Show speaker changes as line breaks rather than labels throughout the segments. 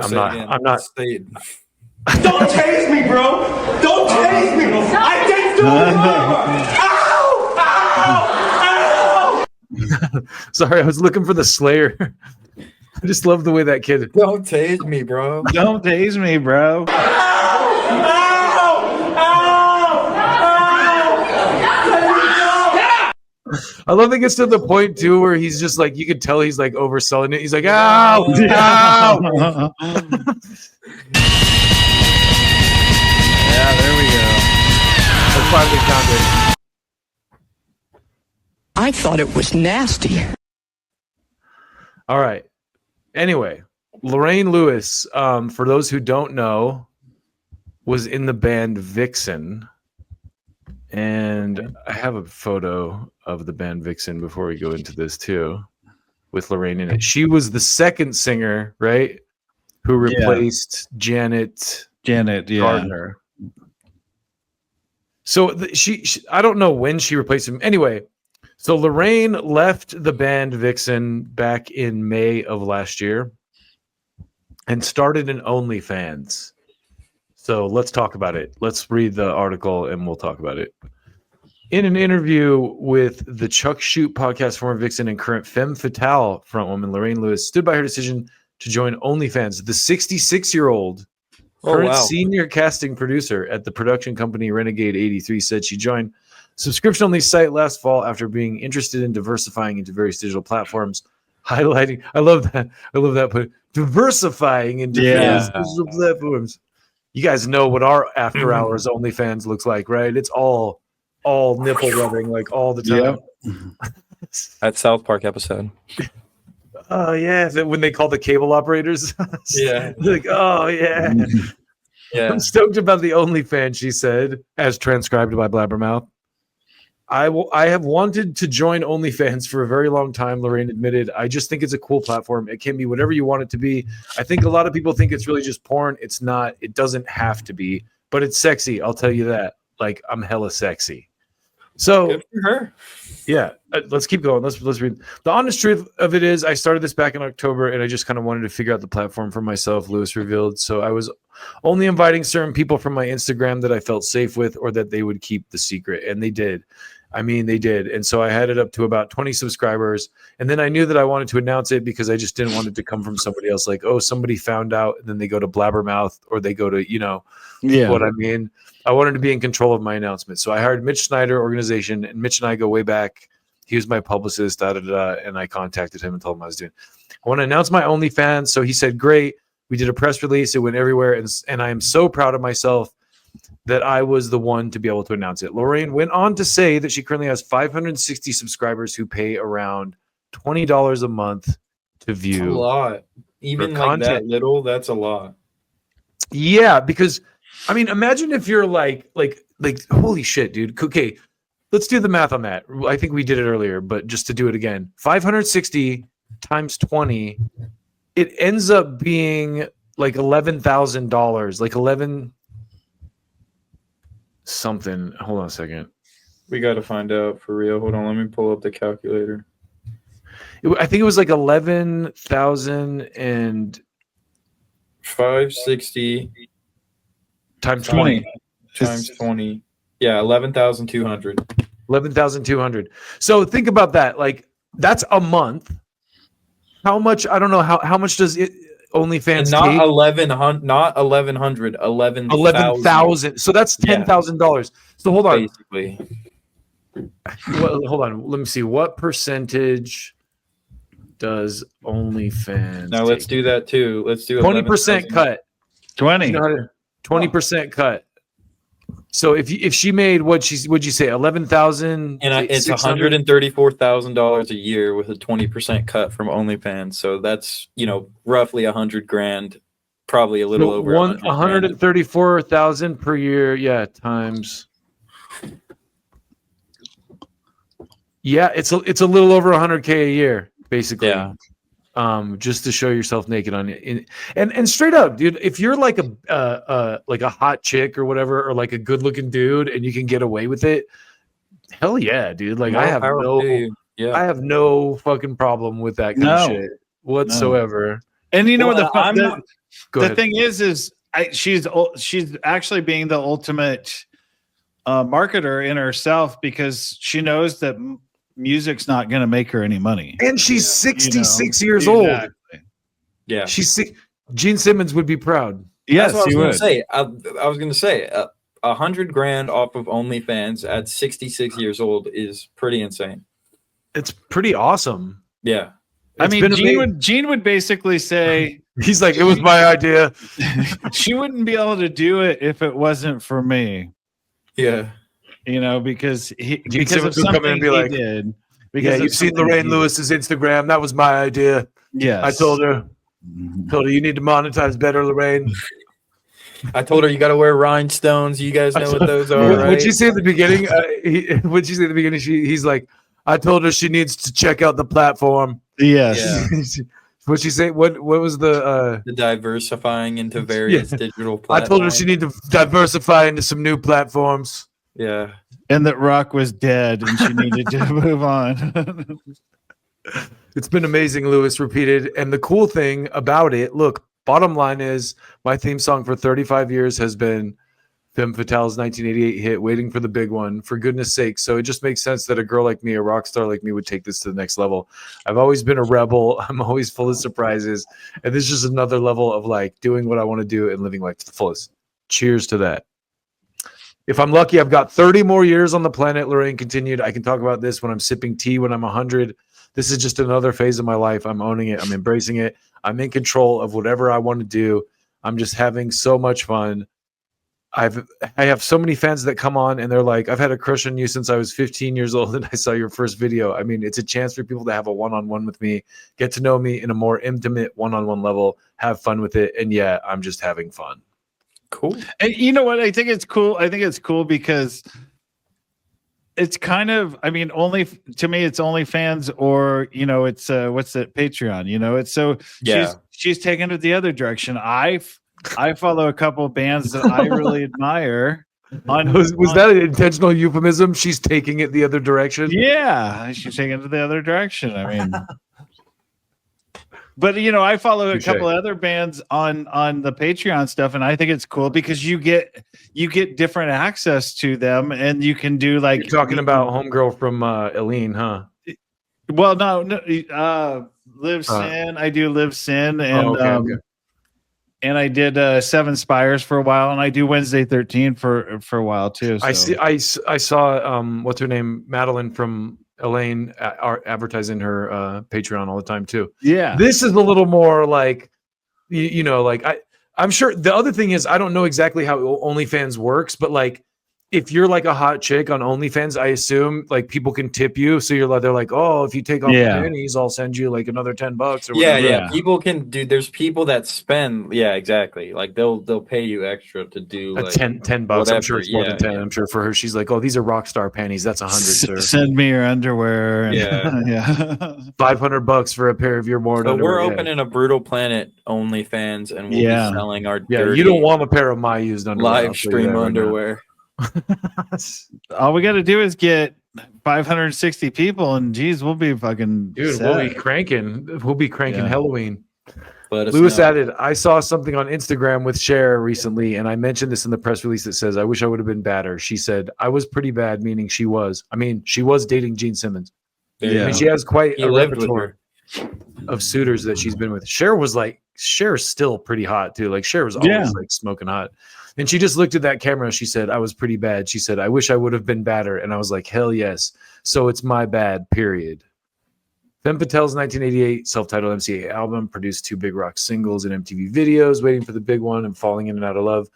I'm not.
Don't tase me, bro. Don't tase me. I didn't do it. Ow! Ow! Ow!
Sorry, I was looking for the Slayer. I just love the way that kid.
Don't tase me, bro.
Don't tase me, bro.
Ow! Ow! Ow!
I love that it gets to the point too where he's just like, you could tell he's like overselling it. He's like, ow, ow.
Yeah, there we go.
I finally found it.
I thought it was nasty.
All right. Anyway, Lorraine Lewis, for those who don't know, was in the band Vixen. And I have a photo of the band Vixen before we go into this too, with Lorraine in it. She was the second singer, right? Who replaced Janet Gardner. So she I don't know when she replaced him. Anyway, so Lorraine left the band Vixen back in May of last year and started an OnlyFans. So let's talk about it. Let's read the article and we'll talk about it. In an interview with the Chuck Shoot podcast, former Vixen and current Femme Fatale frontwoman Lorraine Lewis stood by her decision to join OnlyFans. The 66-year-old current senior casting producer at the production company Renegade 83 said she joined subscription-only site last fall after being interested in diversifying into various digital platforms, highlighting. I love that. But diversifying into various digital platforms. You guys know what our after hours OnlyFans looks like, right? It's all nipple rubbing like all the time.
Yep. That South Park episode.
Oh yeah, when they call the cable operators.
Yeah.
Like, oh yeah.
Yeah.
I'm stoked about the OnlyFans, she said, as transcribed by Blabbermouth. I have wanted to join OnlyFans for a very long time, Lorraine admitted. I just think it's a cool platform. It can be whatever you want it to be. I think a lot of people think it's really just porn. It's not. It doesn't have to be, but it's sexy. I'll tell you that. Like, I'm hella sexy. So,
good for her.
Yeah, let's keep going. Let's read. The honest truth of it is I started this back in October, and I just kind of wanted to figure out the platform for myself, Lewis revealed. So I was only inviting certain people from my Instagram that I felt safe with or that they would keep the secret, and they did. I mean, they did. And so I had it up to about 20 subscribers. And then I knew that I wanted to announce it because I just didn't want it to come from somebody else. Like, oh, somebody found out. And then they go to Blabbermouth or they go to, what I mean. I wanted to be in control of my announcement. So I hired Mitch Snyder organization. And Mitch and I go way back. He was my publicist, and I contacted him and told him I was doing. I want to announce my OnlyFans. So he said, great. We did a press release. It went everywhere. And I am so proud of myself that I was the one to be able to announce it. Lorraine went on to say that she currently has 560 subscribers who pay around $20 a month to view.
That's a lot. Even like that little, that's a lot.
Yeah, because I mean, imagine if you're like holy shit, dude. Okay, let's do the math on that. I think we did it earlier, but just to do it again, 560 times 20, it ends up being like $11,000, like 11 something. Hold on a second.
We got to find out for real. Hold on, let me pull up the calculator.
I think it was like 11,000 and
560
times 20
times 20. Yeah, 11,200.
11,200. So think about that. Like, that's a month. How much? I don't know how much does it OnlyFans
and not
take?
1,100, not 1,100,
11,000. So that's $10,000. So hold on.
Basically.
Well, hold on. Let me see. What percentage does OnlyFans?
Now let's do that too. Let's do
20% cut. 20% cut. So if she made would you say 11,000?
And it's $134,000 a year with a 20% cut from OnlyFans. So that's roughly $100,000, probably a little over
134,000 per year. Yeah, times. Yeah, it's a little over 100K a year, basically.
Yeah.
Just to show yourself naked on it, and straight up, dude. If you're like a hot chick or whatever, or like a good looking dude, and you can get away with it, hell yeah, dude. Like I have no fucking problem with that kind of shit whatsoever.
And you know
Well, I'm not-
Go
the
ahead.
thing is she's actually being the ultimate marketer in herself because she knows that music's not going to make her any money.
And she's
Yeah.
66 years old.
Exactly.
Yeah.
She's sick. Gene Simmons would be proud.
Yes,
That's what I was
you
going
would.
to say. I was going to say 100 grand off of OnlyFans at 66 years old is pretty insane.
It's pretty awesome.
Yeah.
It's been
Gene would basically say
He's like, it was my idea.
she wouldn't be able to do it if it wasn't for me.
Yeah.
You know, because
Gene
because of
Simmons would come in
something
and be
he
like,
did.
Yeah,
Because of
you've seen
something
Lorraine
he
Lewis's Instagram. That was my idea.
did. Yes.
I told her you need to monetize better, Lorraine.
I told her you got to wear rhinestones. You guys know what those are, right?
What'd she say at the beginning? What'd she say at the beginning? He's like, I told her she needs to check out the platform.
Yes.
Yeah.
What'd she say? What was the
The diversifying into various digital
I
platforms.
told her she needed to diversify into some new platforms.
Yeah.
And that Rock was dead and she needed to move on.
It's been amazing, Lewis repeated. And the cool thing about it, look, bottom line is my theme song for 35 years has been Femme Fatale's 1988 hit, Waiting for the Big One, for goodness sake. So it just makes sense that a girl like me, a rock star like me, would take this to the next level. I've always been a rebel. I'm always full of surprises. And this is just another level of like doing what I want to do and living life to the fullest. Cheers to that. If I'm lucky, I've got 30 more years on the planet, Lorraine continued. I can talk about this when I'm sipping tea when I'm 100. This is just another phase of my life. I'm owning it. I'm embracing it. I'm in control of whatever I want to do. I'm just having so much fun. I have so many fans that come on and they're like, I've had a crush on you since I was 15 years old and I saw your first video. I mean, it's a chance for people to have a one-on-one with me, get to know me in a more intimate one-on-one level, have fun with it. And yeah, I'm just having fun.
Cool.
And you know what? I think it's cool. I think it's cool because it's kind of, I mean, only to me, it's OnlyFans or, you know, it's what's it, Patreon, you know, it's so
Yeah.
she's taken it the other direction. I follow a couple of bands that I really admire.
Was that an intentional euphemism? She's taking it the other direction.
Yeah, she's taking it the other direction. I mean, but you know, I follow a
Touché.
couple of other bands on the Patreon stuff, and I think it's cool because you get different access to them, and you can do like
You're talking about homegirl from Eileen, huh?
Well, no, Live Sin. I do Live Sin, and
okay.
and I did Seven Spires for a while, and I do Wednesday 13 for a while too. So.
I saw what's her name, Madeline from Elaine, advertising her Patreon all the time too.
Yeah,
This is a little more like, you know, like I'm sure the other thing is I don't know exactly how OnlyFans works, but like if you're like a hot chick on OnlyFans, I assume like people can tip you. So they're like, oh, if you take off the panties, I'll send you like another $10 or whatever.
Yeah. People can do. There's people that spend. Yeah, exactly. Like they'll pay you extra to do like
$10. I'm
whatever.
sure it's more than 10. I'm sure for her, she's like, oh, these are rock star panties. That's 100, sir.
Send me your underwear. And,
Yeah.
yeah.
$500 for a pair of your worn
So
underwear.
we're
Yeah.
opening a Brutal Planet OnlyFans, and we'll be selling our
Yeah, you don't want a pair of my used underwear. I'll
live
tell you
stream
that right now.
underwear.
All we got to do is get 560 people, and geez, we'll be fucking.
Dude,
set.
we'll be cranking. We'll be cranking
Yeah.
Halloween.
Let us
Lewis
know.
added, I saw something on Instagram with Cher recently, and I mentioned this in the press release that says, I wish I would have been badder. She said, I was pretty bad, meaning she was. I mean, she was dating Gene Simmons.
There you
I mean,
go.
she has quite
He
a
lived with
repertoire of suitors that she's been with. Cher's still pretty hot, too. Like, Cher was always like smoking hot. And she just looked at that camera. She said, I was pretty bad. She said, I wish I would have been badder. And I was like, hell yes. So it's my bad, period. Femme Fatale's 1988 self-titled MCA album produced 2 big rock singles and MTV videos, Waiting for the Big One and Falling in and Out of Love.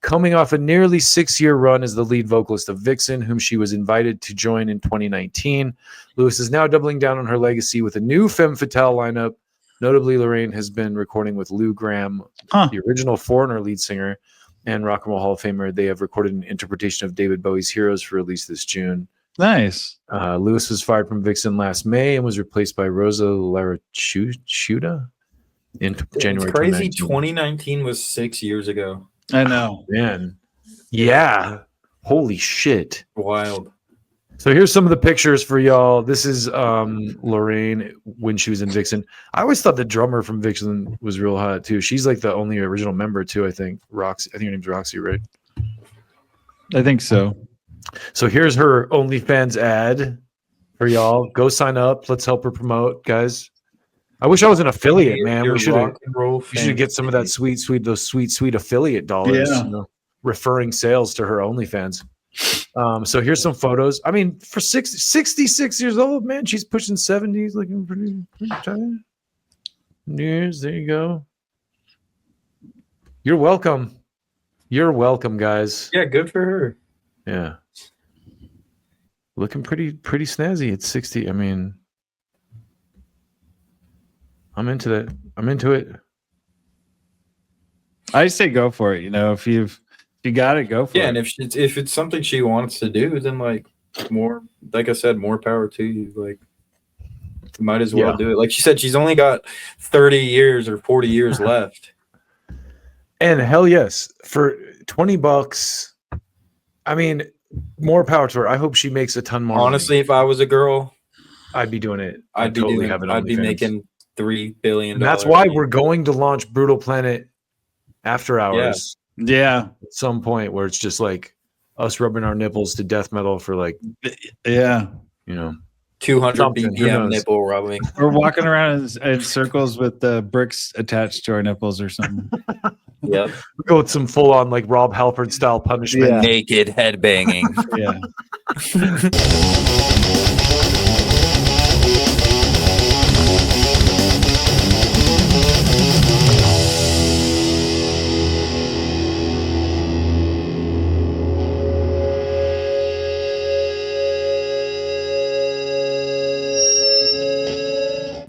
Coming off a nearly 6-year run as the lead vocalist of Vixen, whom she was invited to join in 2019. Lewis is now doubling down on her legacy with a new Femme Fatale lineup. Notably, Lorraine has been recording with Lou Gramm, the original Foreigner lead singer, and Rock and Roll Hall of Famer. They have recorded an interpretation of David Bowie's Heroes for release this June.
Nice.
Lewis was fired from Vixen last May and was replaced by Rosa Larachuda in January.
It's crazy.
2019.
2019 was 6 years ago.
I know.
Man, yeah, holy shit.
Wild.
So here's some of the pictures for y'all. This is Lorraine when she was in Vixen. I always thought the drummer from Vixen was real hot too. She's like the only original member too, I think. Roxy, I think her name's Roxy, right?
I think so.
So here's her OnlyFans ad for y'all. Go sign up. Let's help her promote, guys. I wish I was an affiliate, man.
Your
We should
rock and roll
get some of that
fantasy.
those sweet affiliate dollars.
Yeah.
You know, referring sales to her OnlyFans. So here's some photos. I mean, for 66 years old, man, she's pushing 70s, looking pretty tired. Years, there you go. You're welcome. You're welcome, guys.
Yeah, good for her.
Yeah. Looking pretty snazzy at 60. I mean, I'm into that. I'm into it.
I say go for it. You know, if you got it, go for
Yeah,
it.
and if it's something she wants to do, then like I said, more power to you. Like, you might as well do it. Like she said, she's only got 30 years or 40 years left.
And hell yes, for $20. I mean, more power to her. I hope she makes a ton more.
Honestly,
money.
if I was a girl,
I'd be doing it.
I'd be
OnlyFans.
making $3 billion.
And that's why we're going to launch Brutal Planet After Hours.
Yeah.
At some point where it's just like us rubbing our nipples to death metal for like,
Yeah.
you know,
200
something, who
BPM
knows?
nipple rubbing.
We're walking around in circles with the bricks attached to our nipples or something.
Yep.
go with some full on like Rob Halford style punishment.
Yeah.
Naked headbanging.
Yeah.